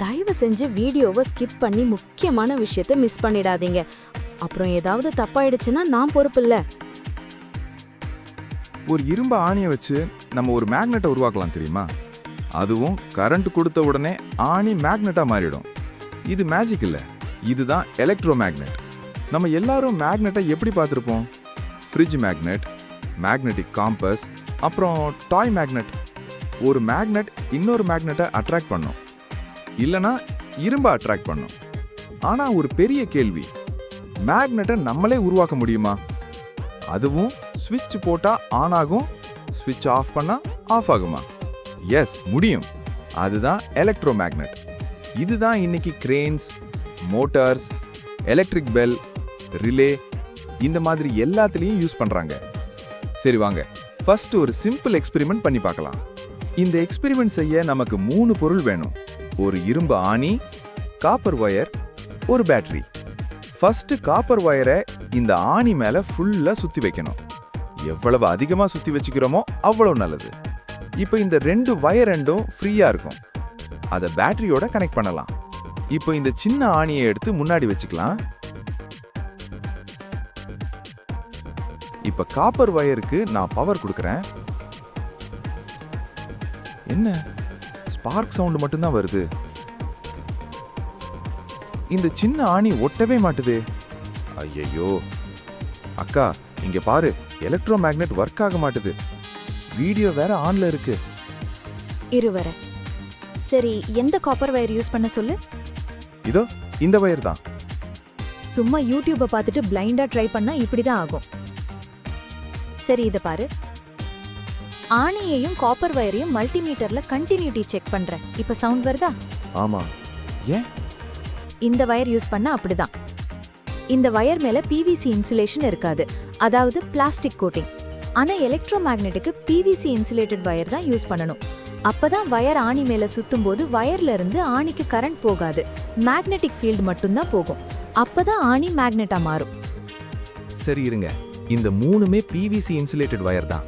தயவு செஞ்சு வீடியோவை ஸ்கிப் பண்ணி முக்கியமான விஷயத்த மிஸ் பண்ணிடாதீங்க. அப்புறம் ஏதாவது தப்பாயிடுச்சுன்னா நான் பொறுப்பில்ல. ஒரு இரும்பு ஆணியை வச்சு நம்ம ஒரு மேக்னெட்டை உருவாக்கலாம் தெரியுமா? அதுவும் கரண்ட் கொடுத்த உடனே ஆணி மேக்னெட்டா மாறிடும். இது மேஜிக் இல்ல, இதுதான் எலக்ட்ரோ மேக்னெட். நம்ம எல்லாரும் மேக்னெட்டை எப்படி பார்த்துருப்போம்? ஃப்ரிட்ஜ் மேக்னெட், மேக்னெட்டிக் காம்பஸ், அப்புறம் டாய் மேக்னெட். ஒரு மேக்னெட் இன்னொரு மேக்னெட்டை அட்ராக்ட் பண்ணும், இல்லனா இரும்பை அட்ராக்ட் பண்ணும். ஆனா ஒரு பெரிய கேள்வி, மேக்னெட்டை நம்மளே உருவாக்க முடியுமா? அதுவும் ஸ்விட்ச் போட்டா ஆன் ஆகும், ஸ்விட்ச் ஆஃப் பண்ணா ஆஃப் ஆகுமா? எஸ், முடியும். அதுதான் எலக்ட்ரோ மேக்னெட். இதுதான் இன்னைக்கு cranes, Motors, electric bell, relay இந்த மாதிரி எல்லாத்துலயும் யூஸ் பண்றாங்க. சரி வாங்க, ஃபர்ஸ்ட் ஒரு சிம்பிள் எக்ஸ்பெரிமெண்ட் பண்ணி பார்க்கலாம். இந்த எக்ஸ்பெரிமெண்ட் செய்ய நமக்கு 3 பொருள் வேணும். ஒரு இரும்பு ஆணி, காப்பர் வயர், ஒரு பேட்டரி. ஃபர்ஸ்ட் காப்பர் வயரை இந்த ஆணி மேல ஃபுல்லா சுத்தி வைக்கணும். எவ்வளவு அதிகமா சுத்தி வச்சுக்கிறோமோ அவ்வளவு நல்லது. இப்போ இந்த 2 வயர் ரெண்டும் ஃப்ரீயா இருக்கும். அதை பேட்டரியோட கனெக்ட் பண்ணலாம். இப்போ இந்த சின்ன ஆணியை எடுத்து முன்னாடி வச்சுக்கலாம். இப்ப காப்பர் வயருக்கு நான் பவர் கொடுக்கறேன். என்ன ஸ்பார்க் சவுண்ட் மட்டும்தான் வருது. இந்த சின்ன ஆணி ஒட்டவே மாட்டுது. ஐயோ அக்கா, இங்க பாரு, எலக்ட்ரோ மேக்னெட் ஒர்க் ஆக மாட்டுது. வீடியோ வேற ஆன்ல இருக்கு. இருவர சரி, எந்த காப்பர் வயர் யூஸ் பண்ண சொல்லு. இதோ இந்த வயர் தான். சும்மா யூடியூபை பார்த்துட்டு பிளைண்டா ட்ரை பண்ணா இப்படிதான் ஆகும். சரி, இத பாரு. ஆணியையும் காப்பர் வயரையும் மல்டிமீட்டர்ல கண்டினியூட்டி செக் பண்றேன். இப்ப சவுண்ட் வருதா? ஆமா. ஏன்? இந்த வயர் யூஸ் பண்ணா அப்படிதான். இந்த வயர் மேல பிவிசி இன்சுலேஷன் இருக்காது, அதாவது பிளாஸ்டிக் கோட்டிங். ஆனா எலக்ட்ரோ மேக்னெட்டுக்கு பிவிசி இன்சுலேட்டட் வயர் தான் யூஸ் பண்ணணும். அப்பதான் வயர் ஆணி மேல சுத்தும் போது வயர்ல இருந்து ஆணிக்கு கரண்ட் போகாது, மேக்னெட்டிக் ஃபீல்டு மட்டும்தான் போகும். அப்பதான் ஆணி மேக்னெட்டா மாறும். சரி இருங்க, இந்த 3மே பிவிசி இன்சுலேட்டட் வயர் தான்.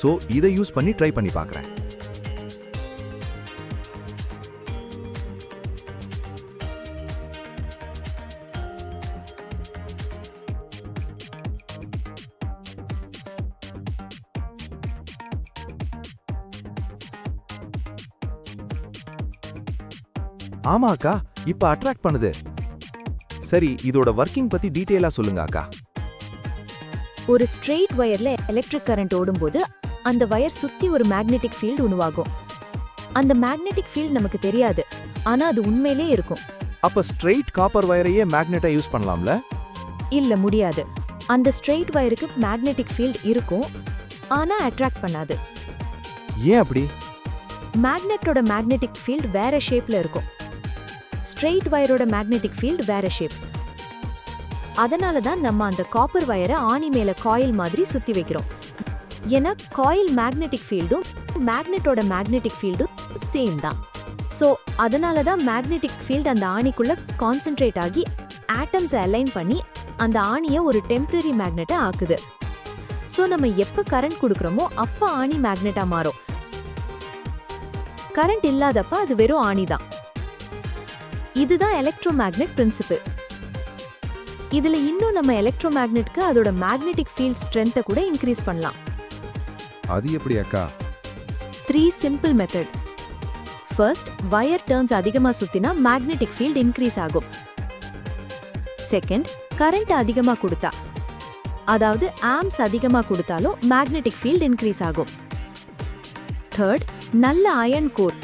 சோ இதை யூஸ் பண்ணி ட்ரை பண்ணி பார்க்கறேன். ஆமா அக்கா, இப்ப அட்ராக்ட் பண்ணுது. சரி, இதோட வர்க்கிங் பத்தி டீடைலா சொல்லுங்க அக்கா. ஒரு ஸ்ட்ரெயிட் வயர்ல எலக்ட்ரிக் கரண்ட் ஓடும்போது அந்த வயர் சுத்தி ஒரு மேக்னெட்டிக் ஃபீல்டு உருவாகும். அந்த மேக்னெட்டிக் ஃபீல்டு நமக்கு தெரியாது, ஆனா அது உண்மையிலே இருக்கும். அப்ப ஸ்ட்ரெயிட் காப்பர் வயரையே மேக்னெட்டா யூஸ் பண்ணலாம்ல? இல்ல, முடியாது. அந்த ஸ்ட்ரெயிட் வயருக்கு மேக்னெட்டிக் ஃபீல்டு இருக்கும், ஆனா அட்ராக்ட் பண்ணாது. ஏன் அப்படி? மேக்னெட்டோட மேக்னெட்டிக் ஃபீல்டு வேற ஷேப்ல இருக்கும், ஸ்ட்ரெயிட் வயரோட மேக்னெட்டிக் ஃபீல்டு வேற ஷேப். அதனால தான் நம்ம அந்த காப்பர் வயரை ஆணி மேல காயில் மாதிரி சுத்தி வைக்கிறோம். ஏன்னா காயில் மேக்னெட்டிக் ஃபீல்டும் மேக்னெட்டோட மேக்னெட்டிக் ஃபீல்டும் சேம் தான். ஸோ அதனால தான் மேக்னெட்டிக் ஃபீல்டு அந்த ஆணிக்குள்ள கான்சென்ட்ரேட் ஆகி ஆட்டம்ஸை அலைன் பண்ணி அந்த ஆணியை ஒரு டெம்பரரி மேக்னெட்டா ஆக்குது. ஸோ நம்ம எப்போ கரண்ட் கொடுக்குறோமோ அப்போ ஆணி மேக்னெட்டா மாறும். கரண்ட் இல்லாதப்ப அது வெறும் ஆணி தான். இதுதான் எலக்ட்ரோ மேக்னெட் பிரின்சிபிள். இதுல இன்னும் நம்ம எலக்ட்ரோ மேக்னெட்க்கு அதோட மேக்னெட்டிக் ஃபீல்ட் ஸ்ட்ரென்த்தை கூட இன்க்ரீஸ் பண்ணலாம். அது எப்படி அக்கா? 3 simple method. First, wire turns அதிகமா சுத்தினா மேக்னெட்டிக் ஃபீல்ட் இன்க்ரீஸ் ஆகும். செகண்ட், கரண்ட் அதிகமா கொடுத்தா, அதாவது ஆம்ஸ் அதிகமா கொடுத்தாலும் மேக்னெட்டிக் ஃபீல்ட் இன்க்ரீஸ் ஆகும். தேர்ட், நல்ல iron core,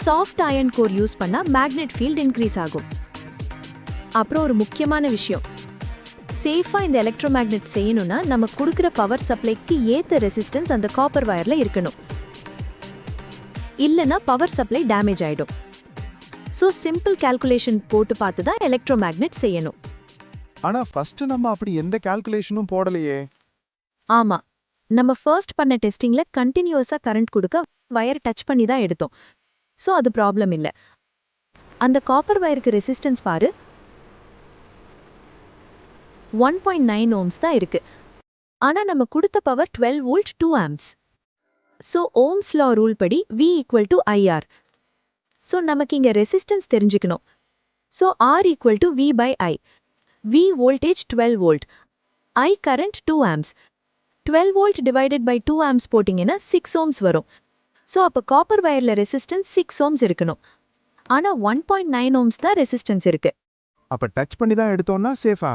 soft iron core use பண்ணா மேக்னெட் ஃபீல்ட் இன்க்ரீஸ் ஆகும். அப்புறம் ஒரு முக்கியமான விஷயம், சேஃபா இந்த எலக்ட்ரோ மேக்னெட் செய்யணும்னா நம்ம கொடுக்குற பவர் சப்ளைக்கு ஏத்த ரெசிஸ்டன்ஸ் அந்த காப்பர் வயர்ல இருக்கணும், இல்லனா பவர் சப்ளை டேமேஜ் ஆயிடும். சோ சிம்பிள் கால்குலேஷன் போட்டு பார்த்து தான் எலக்ட்ரோ மேக்னெட் செய்யணும். ஆனா ஃபர்ஸ்ட் நம்ம அப்படி எந்த கால்குலேஷனும் போடலையே. ஆமா, நம்ம ஃபர்ஸ்ட் பண்ண டெஸ்டிங்ல கண்டினியூஸா கரண்ட் கொடுக்க வயர் டச் பண்ணி தான் எடுத்தோம். சோ அது ப்ராப்ளம் இல்ல. அந்த காப்பர் வயருக்கு ரெசிஸ்டன்ஸ் பாரு, 1.9 ohms தான் இருக்கு. ஆனா நம்ம கொடுத்த power 12 volt 2 amps. So ohms law rule படி V = IR. ஸோ நமக்கு இங்க ரெசிஸ்டன்ஸ் தெரிஞ்சுக்கணும். So R equal to V by I. V voltage 12 volt, I current 2 amps. 12 volt divided by 2 amps போட்டிங்கன்னா 6 ஓம்ஸ் வரும். ஸோ அப்போ காப்பர் வயரில் ரெசிஸ்டன்ஸ் 6 ஓம்ஸ் இருக்கணும். ஆனால் 1.9 ohms தான் ரெசிஸ்டன்ஸ் இருக்கு. அப்ப டச் பண்ணி தான் எடுத்தோம்னா சேஃபா?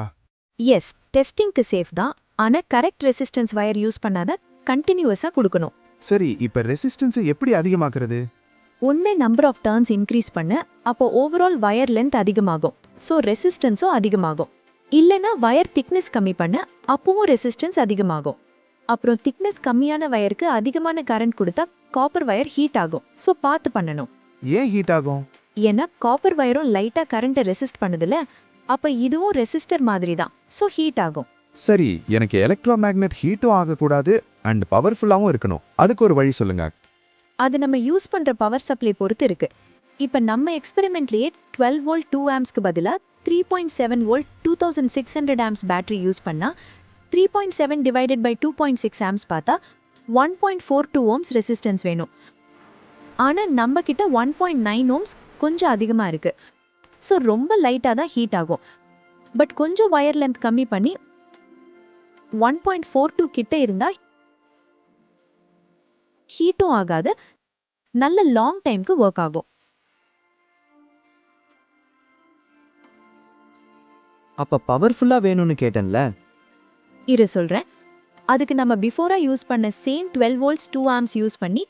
எஸ், டெஸ்டிங்க்கு சேஃப் தான். ஆனால் கரெக்ட் ரெசிஸ்டன்ஸ் வயர் யூஸ் பண்ணாத கண்டினியூஸாக கொடுக்கணும். சரி, இப்ப ரெசிஸ்டன்ஸை எப்படி அதிகமாக்குறது? ஒன்று நம்பர் ஆஃப் டர்ன்ஸ் இன்க்ரீஸ் பண்ண, அப்போ ஓவரால் வயர் லென்த் அதிகமாகும். ஸோ ரெசிஸ்டன்ஸும் அதிகமாகும். இல்லைனா வயர் திக்னஸ் கம்மி பண்ண, அப்பவும் ரெசிஸ்டன்ஸ் அதிகமாகும். அப்புறம் திக்னஸ் கம்மியான வயருக்கு அதிகமான கரண்ட் கொடுத்தா காப்பர் வயர் ஹீட் ஆகும். ஸோ பார்த்து பண்ணணும். ஏன் ஹீட் ஆகும்? ஏன்னா காப்பர் வயரும் லைட்டாக கரண்ட்டை ரெசிஸ்ட் பண்ணுதுல, அப்போ இதுவும் ரெசிஸ்டர் மாதிரி தான். ஸோ ஹீட் ஆகும். சரி, எனக்கு எலக்ட்ரோ மேக்னெட் ஹீட்டும் ஆகக்கூடாது அண்ட் பவர்ஃபுல்லாகவும் இருக்கணும். அதுக்கு ஒரு வழி சொல்லுங்க. அது நம்ம யூஸ் பண்ணுற பவர் சப்ளை பொறுத்து இருக்கு. இப்போ நம்ம எக்ஸ்பெரிமெண்ட்லேயே 12 வோல்ட் 2 ஆம்ஸ்க்கு பதிலாக 3.7 வோல்ட் 2600 ஆம்ஸ் பேட்டரி யூஸ் பண்ணால் 3.7 டிவைடட் பை 2.6 ஆம்ஸ் பார்த்தா 1.42 ஓம்ஸ் ரெசிஸ்டன்ஸ் வேணும். ஆனால் நம்ம கிட்ட 1.9 ஓம்ஸ் கொஞ்சம் அதிகமாக இருக்கு. ஸோ ரொம்ப லைட்டாக தான் ஹீட் ஆகும். பட் கொஞ்சம் வயர் லென்த் கம்மி பண்ணி 1.42 கிட்ட இருந்தால் ஹீட்டும் ஆகாது, நல்ல லாங் டைம்க்கு ஒர்க் ஆகும். அப்ப பவர்ஃபுல்லா வேணும்னு கேட்டேன்ல. இரு சொல்றேன். அதுக்கு நம்ம பிஃபோரா யூஸ் பண்ண சேம் 12 வோல்ட்ஸ் 2 ஆம்ஸ் யூஸ் பண்ணி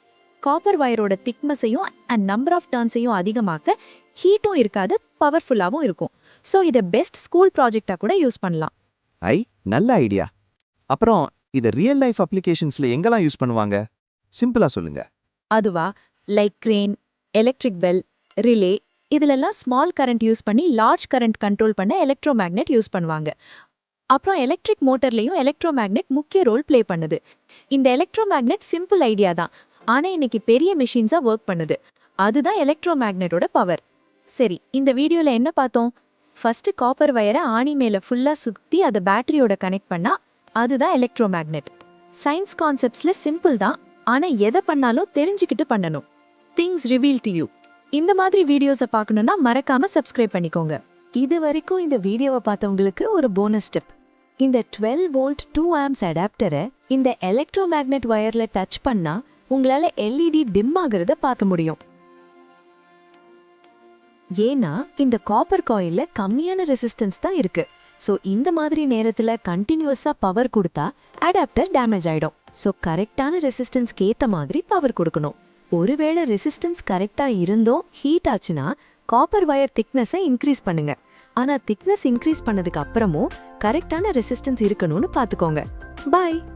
காப்பர் வயரோட திக்னஸையும் அண்ட் நம்பர் ஆஃப் டர்ன்ஸையும் அதிகமாக்க ஹீட்டும் இருக்காது, பவர்ஃபுல்லாகவும் இருக்கும். ஸோ இதை பெஸ்ட் ஸ்கூல் ப்ராஜெக்டாக கூட யூஸ் பண்ணலாம். நல்ல ஐடியா. அப்புறம் இத ரியல் லைஃப் அப்ளிகேஷன்ஸ்ல எங்கெல்லாம் யூஸ் பண்ணுவாங்க? சிம்பிளா சொல்லுங்க. அதுவா, like crane, electric bell, relay, இதுலெல்லாம் ஸ்மால் கரண்ட் யூஸ் பண்ணி லார்ஜ் கரண்ட் கண்ட்ரோல் பண்ண எலக்ட்ரோ மேக்னெட் யூஸ் பண்ணுவாங்க. அப்புறம் எலக்ட்ரிக் மோட்டர்லையும் எலக்ட்ரோ மேக்னெட் முக்கிய ரோல் ப்ளே பண்ணுது. இந்த எலக்ட்ரோ மேக்னெட் சிம்பிள் ஐடியா தான், ஆனால் இன்னைக்கு பெரிய மிஷின்ஸாக ஒர்க் பண்ணுது. அதுதான் எலக்ட்ரோ மேக்னெட்டோட பவர். சரி, இந்த வீடியோவில் என்ன பார்த்தோம்? ஃபர்ஸ்ட் காப்பர் வயரை ஆணி மேலே ஃபுல்லாக சுற்றி அதை பேட்டரியோட கனெக்ட் பண்ணால் அதுதான் எலக்ட்ரோ மேக்னெட். சயின்ஸ் கான்செப்ட்ஸில் சிம்பிள் தான், ஆனால் எதை பண்ணாலும் தெரிஞ்சுக்கிட்டு பண்ணணும். Things reveal to you. இந்த மாதிரி வீடியோஸை பார்க்கணுன்னா மறக்காம சப்ஸ்கிரைப் பண்ணிக்கோங்க. இது வரைக்கும் இந்த வீடியோவை பார்த்தவங்களுக்கு ஒரு போனஸ் டிப். இந்த 12 வோல்ட் 2 ஆம்ஸ் அடாப்டரை இந்த எலக்ட்ரோ மேக்னெட் வயரில் டச் பண்ணா உங்களால் எல்இடி டிம் ஆகிறத பார்க்க முடியும். ஏன்னா இந்த காப்பர் காயிலில் கம்மியான ரெசிஸ்டன்ஸ் தான் இருக்கு. ஸோ இந்த மாதிரி நேரத்தில் கண்டினியூஸாக பவர் கொடுத்தா அடாப்டர் டேமேஜ் ஆகிடும். ஸோ கரெக்டான ரெசிஸ்டன்ஸ்க்கு ஏற்ற மாதிரி பவர் கொடுக்கணும். ஒருவேளை ரெசிஸ்டன்ஸ் கரெக்டாக இருந்தோ ஹீட் ஆச்சுன்னா காப்பர் வயர் திக்னஸை இன்க்ரீஸ் பண்ணுங்க. ஆனால் திக்னஸ் இன்க்ரீஸ் பண்ணதுக்கு அப்புறமும் கரெக்டான ரெசிஸ்டன்ஸ் இருக்கணும்னு பார்த்துக்கோங்க. பாய்.